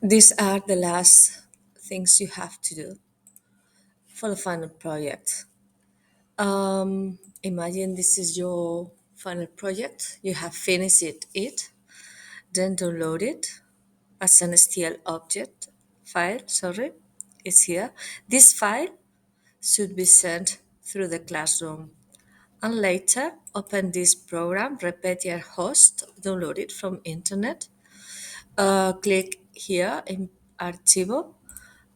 These are the last things you have to do for the final project. Imagine this is your final project. You have finished it, then download it as an STL object file. Sorry, it's here. This file should be sent through the classroom. And later, open this program, repeat your host, download it from internet. Click here in Archivo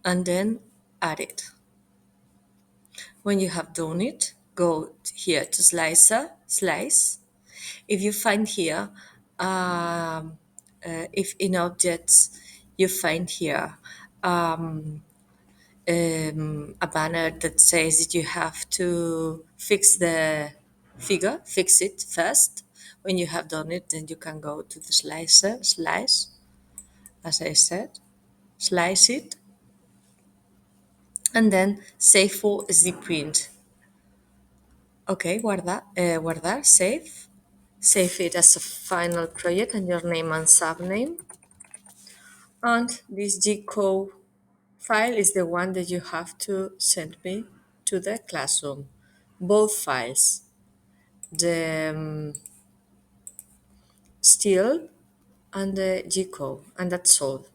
and then add it. When you have done it, go here to Slicer, Slice. If you find here, if in objects you find here a banner that says that you have to fix the figure, fix it first. When you have done it, then you can go to the slicer, slice, as I said, slice it, and then save for zprint. Okay, guardar, save. Save it as a final project and your name and subname. And this G-code file is the one that you have to send me to the classroom. Both files, the still and the G-code, and that's all.